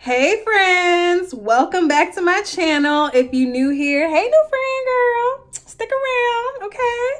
Hey friends, welcome back to my channel. If you new here, hey new friend girl, stick around, okay?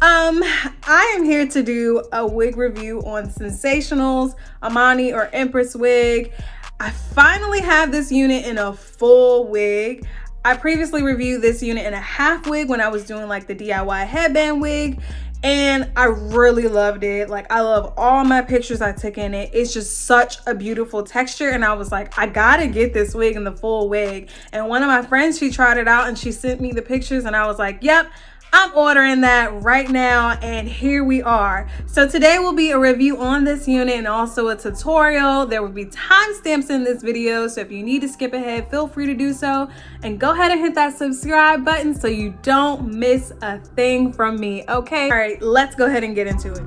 I am here to do a wig review on Sensationnel's Amani or Empress wig. I finally have this unit in a full wig. I previously reviewed this unit in a half wig when I was doing like the DIY headband wig, and I really loved it. Like, I love all my pictures I took in it. It's just such a beautiful texture, and I was like, I gotta get this wig in the full wig. And one of my friends, she tried it out and she sent me the pictures, and I was like, yep, I'm ordering that right now, and here we are. So today will be a review on this unit and also a tutorial. There will be timestamps in this video, so if you need to skip ahead, feel free to do so. And go ahead and hit that subscribe button so you don't miss a thing from me, okay? All right, let's go ahead and get into it.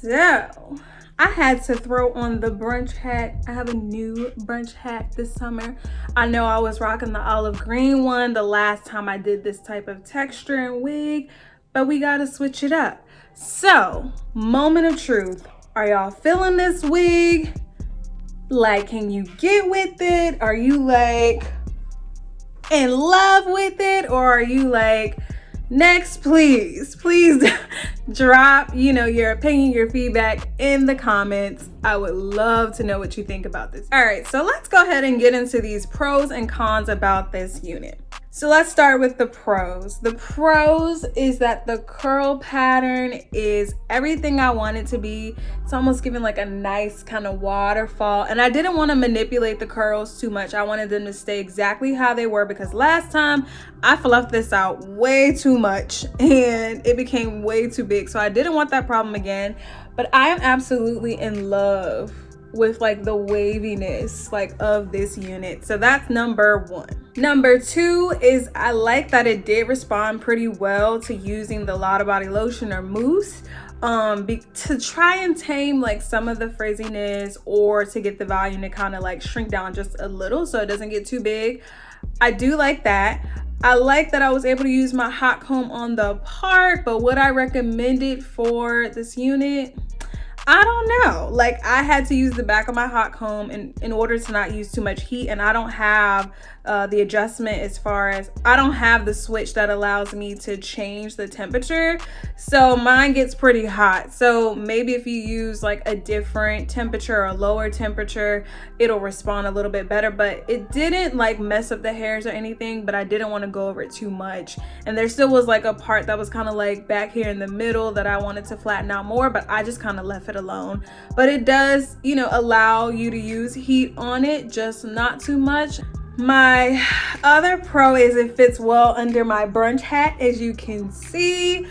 So I had to throw on the brunch hat. I have a new brunch hat this summer. I know I was rocking the olive green one the last time I did this type of texture and wig, but we gotta switch it up. So, moment of truth. Are y'all feeling this wig? Like, can you get with it? Are you like in love with it? Or are you like, next, please drop, your opinion, your feedback in the comments. I would love to know what you think about this. All right, so let's go ahead and get into these pros and cons about this unit. So let's start with the pros. The pros is that the curl pattern is everything I want it to be. It's almost giving like a nice kind of waterfall. And I didn't want to manipulate the curls too much. I wanted them to stay exactly how they were, because last time I fluffed this out way too much and it became way too big. So I didn't want that problem again. But I am absolutely in love with like the waviness like of this unit. So that's number one. Number two is I like that it did respond pretty well to using the Lotta Body Lotion or mousse to try and tame like some of the frizziness, or to get the volume to kind of like shrink down just a little so it doesn't get too big. I do like that. I like that I was able to use my hot comb on the part, but would I recommend it for this unit? I don't know. Like, I had to use the back of my hot comb in order to not use too much heat, and I don't have the adjustment as far as I don't have the switch that allows me to change the temperature, so mine gets pretty hot. So maybe if you use like a different temperature or a lower temperature, it'll respond a little bit better. But it didn't like mess up the hairs or anything, but I didn't want to go over it too much, and there still was like a part that was kind of like back here in the middle that I wanted to flatten out more, but I just kind of left it alone. But it does, allow you to use heat on it, just not too much. My other pro is it fits well under my brunch hat, as you can see.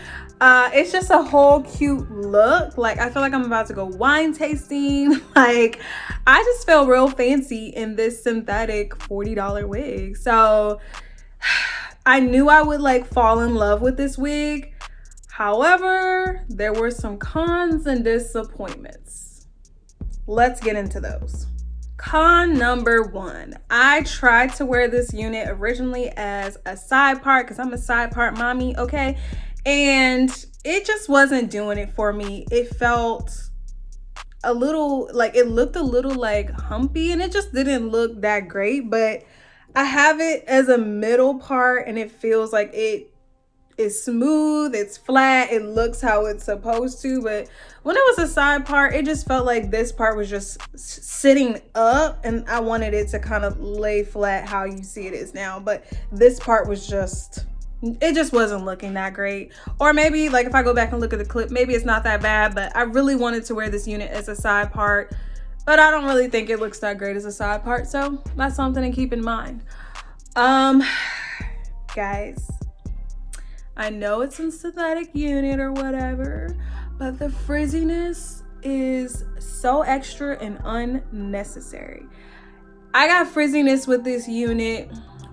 It's just a whole cute look. Like, I feel like I'm about to go wine tasting. Like, I just feel real fancy in this synthetic $40 wig. So I knew I would like fall in love with this wig. However, there were some cons and disappointments. Let's get into those. Con number one, I tried to wear this unit originally as a side part because I'm a side part mommy, okay? And it just wasn't doing it for me. It felt a little like, it looked a little like humpy, and it just didn't look that great. But I have it as a middle part and it feels like it is smooth, it's flat, it looks how it's supposed to. But when it was a side part, it just felt like this part was just sitting up, and I wanted it to kind of lay flat how you see it is now. But this part was just, it just wasn't looking that great. Or maybe like if I go back and look at the clip, maybe it's not that bad. But I really wanted to wear this unit as a side part, but I don't really think it looks that great as a side part. So that's something to keep in mind. Guys, I know it's a synthetic unit or whatever, but the frizziness is so extra and unnecessary. I got frizziness with this unit,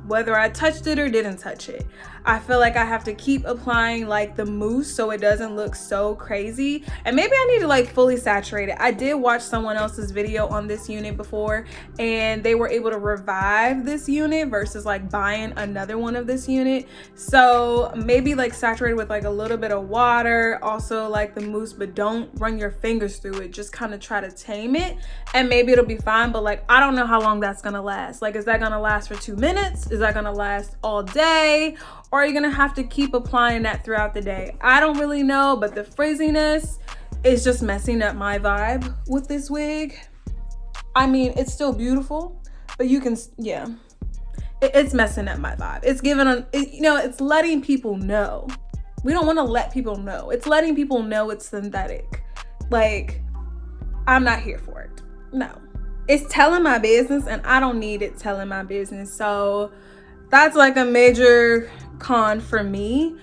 whether I touched it or didn't touch it. I feel like I have to keep applying like the mousse so it doesn't look so crazy. And maybe I need to like fully saturate it. I did watch someone else's video on this unit before, and they were able to revive this unit versus like buying another one of this unit. So maybe like saturate with like a little bit of water, also like the mousse, but don't run your fingers through it. Just kind of try to tame it, and maybe it'll be fine. But like, I don't know how long that's gonna last. Like, is that gonna last for 2 minutes? Is that gonna last all day? Or are you gonna have to keep applying that throughout the day? I don't really know, but the frizziness is just messing up my vibe with this wig. I mean, it's still beautiful, but you can, yeah, it's messing up my vibe. It's giving, you know, it's letting people know. We don't wanna let people know. It's letting people know it's synthetic. Like, I'm not here for it, no. It's telling my business, and I don't need it telling my business. So that's like a major con for me.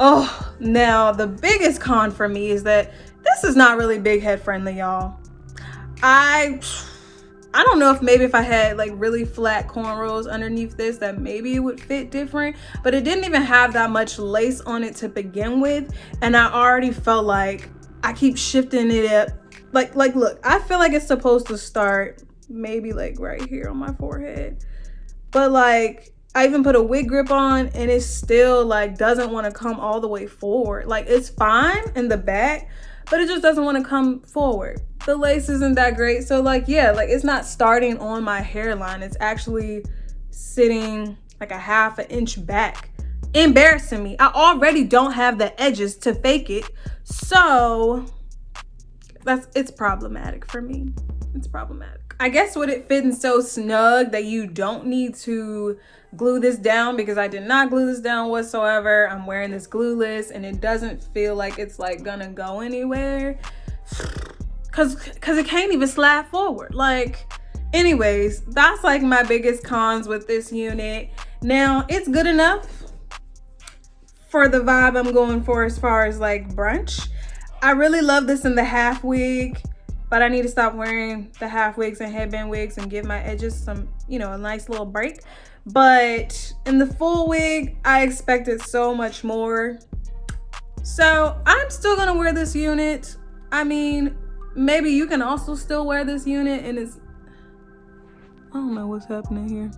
Oh, now the biggest con for me is that this is not really big head friendly, y'all. I don't know if maybe if I had like really flat cornrows underneath this, that maybe it would fit different, but it didn't even have that much lace on it to begin with, and I already felt like I keep shifting it up. Like look, I feel like it's supposed to start maybe like right here on my forehead, but like I even put a wig grip on and it still like doesn't want to come all the way forward. Like, it's fine in the back, but it just doesn't want to come forward. The lace isn't that great. So like, yeah, like it's not starting on my hairline. It's actually sitting like a half an inch back. Embarrassing me. I already don't have the edges to fake it. So it's problematic for me. It's problematic. I guess with it fitting so snug that you don't need to glue this down, because I did not glue this down whatsoever. I'm wearing this glueless and it doesn't feel like it's like gonna go anywhere, cause it can't even slide forward. Like, anyways, that's like my biggest cons with this unit. Now, it's good enough for the vibe I'm going for as far as like brunch. I really love this in the half wig, but I need to stop wearing the half wigs and headband wigs and give my edges some, you know, a nice little break. But in the full wig, I expected so much more. So I'm still gonna wear this unit. I mean, maybe you can also still wear this unit, and it's, I don't know what's happening here.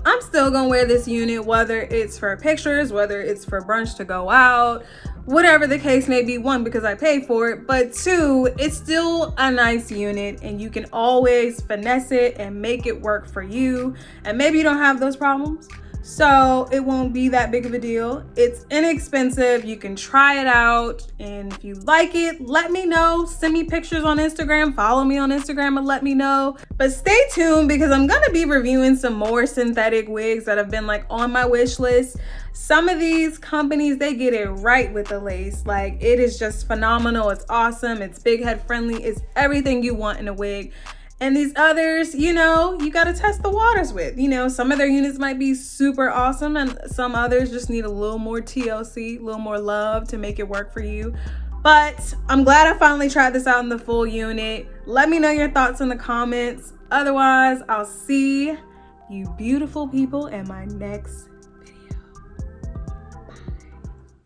I'm still gonna wear this unit, whether it's for pictures, whether it's for brunch to go out, whatever the case may be. One, because I paid for it, but two, it's still a nice unit and you can always finesse it and make it work for you. And maybe you don't have those problems, so it won't be that big of a deal. It's inexpensive. You can try it out, and if you like it, let me know. Send me pictures on Instagram, follow me on Instagram and let me know. But stay tuned, because I'm gonna be reviewing some more synthetic wigs that have been like on my wish list. Some of these companies, they get it right with the lace. Like, it is just phenomenal. It's awesome. It's big head friendly. It's everything you want in a wig. And these others, you know, you got to test the waters with. You know, some of their units might be super awesome and some others just need a little more TLC, a little more love to make it work for you. But I'm glad I finally tried this out in the full unit. Let me know your thoughts in the comments. Otherwise, I'll see you beautiful people in my next